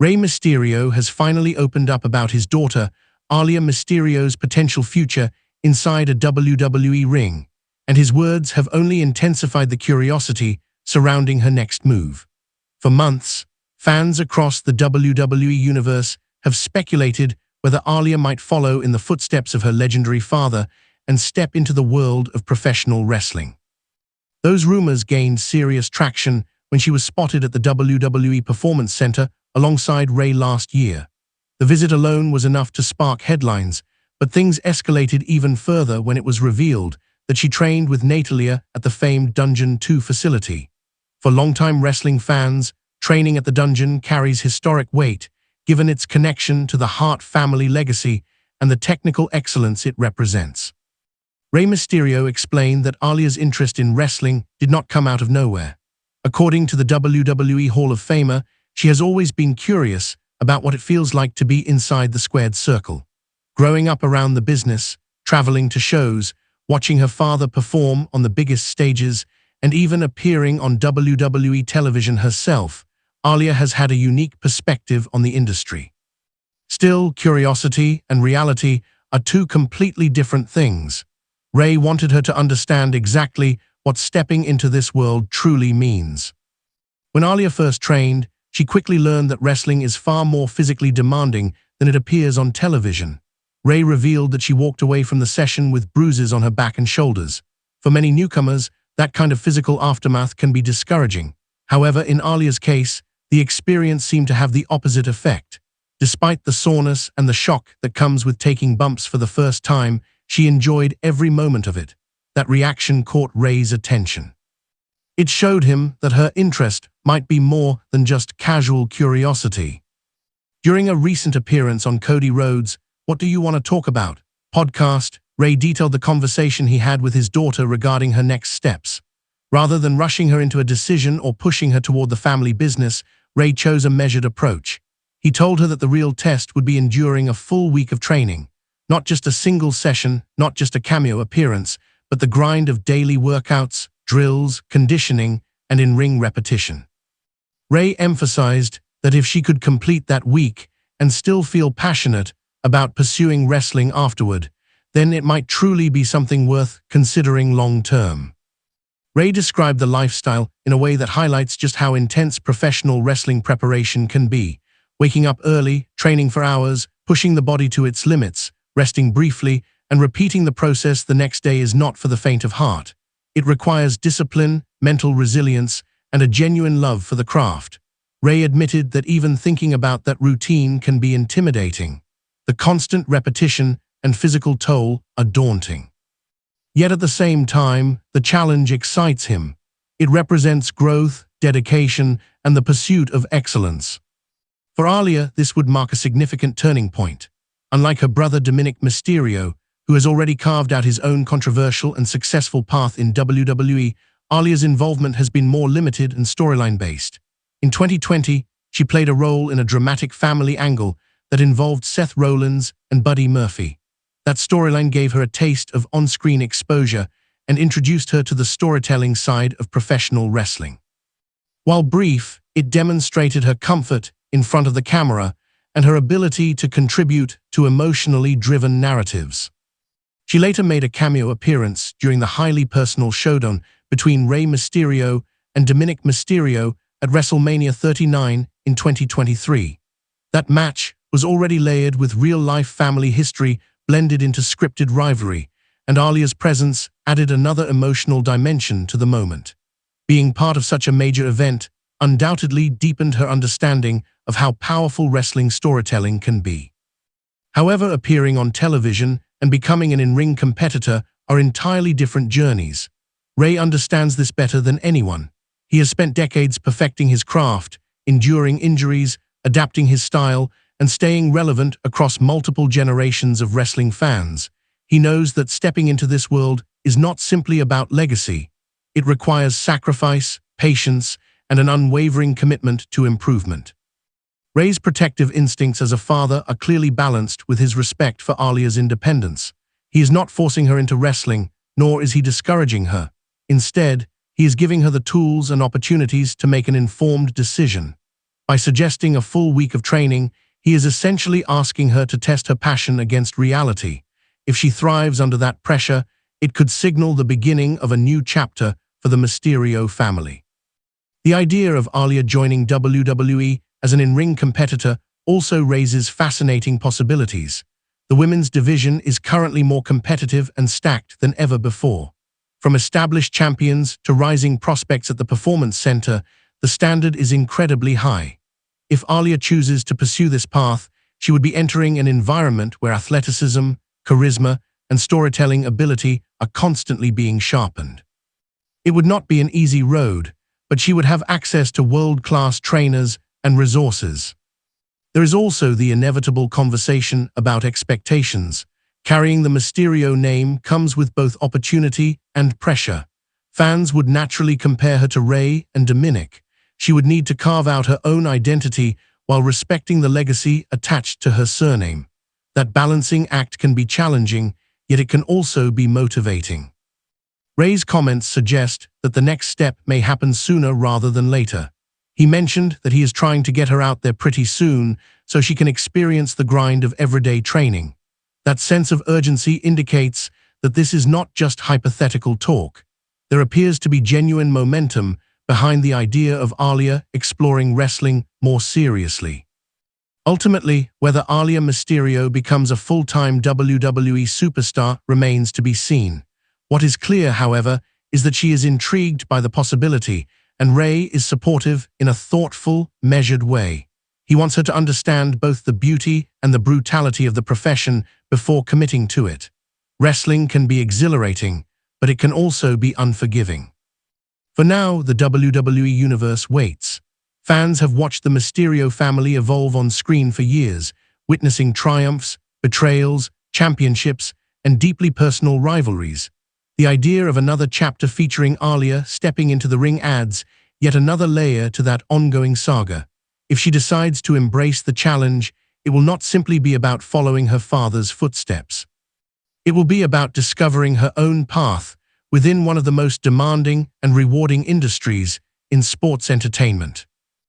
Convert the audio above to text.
Rey Mysterio has finally opened up about his daughter, Aalyah Mysterio's potential future inside a WWE ring, and his words have only intensified the curiosity surrounding her next move. For months, fans across the WWE universe have speculated whether Aalyah might follow in the footsteps of her legendary father and step into the world of professional wrestling. Those rumors gained serious traction when she was spotted at the WWE Performance Center alongside Rey last year. The visit alone was enough to spark headlines, but things escalated even further when it was revealed that she trained with Aalyah at the famed Dungeon 2 facility. For longtime wrestling fans, training at the Dungeon carries historic weight, given its connection to the Hart family legacy and the technical excellence it represents. Rey Mysterio explained that Aalyah's interest in wrestling did not come out of nowhere. According to the WWE Hall of Famer, she has always been curious about what it feels like to be inside the squared circle. Growing up around the business, traveling to shows, watching her father perform on the biggest stages, and even appearing on WWE television herself, Aalyah has had a unique perspective on the industry. Still, curiosity and reality are two completely different things. Rey wanted her to understand exactly what stepping into this world truly means. When Aalyah first trained, she quickly learned that wrestling is far more physically demanding than it appears on television. Rey revealed that she walked away from the session with bruises on her back and shoulders. For many newcomers, that kind of physical aftermath can be discouraging. However, in Aalyah's case, the experience seemed to have the opposite effect. Despite the soreness and the shock that comes with taking bumps for the first time, she enjoyed every moment of it. That reaction caught Rey's attention. It showed him that her interest might be more than just casual curiosity. During a recent appearance on Cody Rhodes' What Do You Want to Talk About podcast, Rey detailed the conversation he had with his daughter regarding her next steps. Rather than rushing her into a decision or pushing her toward the family business, Rey chose a measured approach. He told her that the real test would be enduring a full week of training. Not just a single session, not just a cameo appearance, but the grind of daily workouts, drills, conditioning, and in-ring repetition. Rey emphasized that if she could complete that week and still feel passionate about pursuing wrestling afterward, then it might truly be something worth considering long-term. Rey described the lifestyle in a way that highlights just how intense professional wrestling preparation can be. Waking up early, training for hours, pushing the body to its limits, resting briefly, and repeating the process the next day is not for the faint of heart. It requires discipline, mental resilience, and a genuine love for the craft. Rey admitted that even thinking about that routine can be intimidating. The constant repetition and physical toll are daunting. Yet at the same time, the challenge excites him. It represents growth, dedication, and the pursuit of excellence. For Aalyah, this would mark a significant turning point. Unlike her brother Dominic Mysterio, who has already carved out his own controversial and successful path in WWE, Aalyah's involvement has been more limited and storyline-based. In 2020, she played a role in a dramatic family angle that involved Seth Rollins and Buddy Murphy. That storyline gave her a taste of on-screen exposure and introduced her to the storytelling side of professional wrestling. While brief, it demonstrated her comfort in front of the camera and her ability to contribute to emotionally driven narratives. She later made a cameo appearance during the highly personal showdown between Rey Mysterio and Dominic Mysterio at WrestleMania 39 in 2023. That match was already layered with real-life family history blended into scripted rivalry, and Aalyah's presence added another emotional dimension to the moment. Being part of such a major event undoubtedly deepened her understanding of how powerful wrestling storytelling can be. However, appearing on television and becoming an in-ring competitor are entirely different journeys. Rey understands this better than anyone. He has spent decades perfecting his craft, enduring injuries, adapting his style, and staying relevant across multiple generations of wrestling fans. He knows that stepping into this world is not simply about legacy. It requires sacrifice, patience, and an unwavering commitment to improvement. Rey's protective instincts as a father are clearly balanced with his respect for Aalyah's independence. He is not forcing her into wrestling, nor is he discouraging her. Instead, he is giving her the tools and opportunities to make an informed decision. By suggesting a full week of training, he is essentially asking her to test her passion against reality. If she thrives under that pressure, it could signal the beginning of a new chapter for the Mysterio family. The idea of Aalyah joining WWE as an in-ring competitor also raises fascinating possibilities. The women's division is currently more competitive and stacked than ever before. From established champions to rising prospects at the Performance Center, the standard is incredibly high. If Aalyah chooses to pursue this path, she would be entering an environment where athleticism, charisma, and storytelling ability are constantly being sharpened. It would not be an easy road, but she would have access to world-class trainers and resources. There is also the inevitable conversation about expectations. Carrying the Mysterio name comes with both opportunity and pressure. Fans would naturally compare her to Rey and Dominic. She would need to carve out her own identity while respecting the legacy attached to her surname. That balancing act can be challenging, yet it can also be motivating. Rey's comments suggest that the next step may happen sooner rather than later. He mentioned that he is trying to get her out there pretty soon so she can experience the grind of everyday training. That sense of urgency indicates that this is not just hypothetical talk. There appears to be genuine momentum behind the idea of Aalyah exploring wrestling more seriously. Ultimately, whether Aalyah Mysterio becomes a full-time WWE superstar remains to be seen. What is clear, however, is that she is intrigued by the possibility, and Rey is supportive in a thoughtful, measured way. He wants her to understand both the beauty and the brutality of the profession before committing to it. Wrestling can be exhilarating, but it can also be unforgiving. For now, the WWE Universe waits. Fans have watched the Mysterio family evolve on screen for years, witnessing triumphs, betrayals, championships, and deeply personal rivalries. The idea of another chapter featuring Aalyah stepping into the ring adds yet another layer to that ongoing saga. If she decides to embrace the challenge, it will not simply be about following her father's footsteps. It will be about discovering her own path within one of the most demanding and rewarding industries in sports entertainment.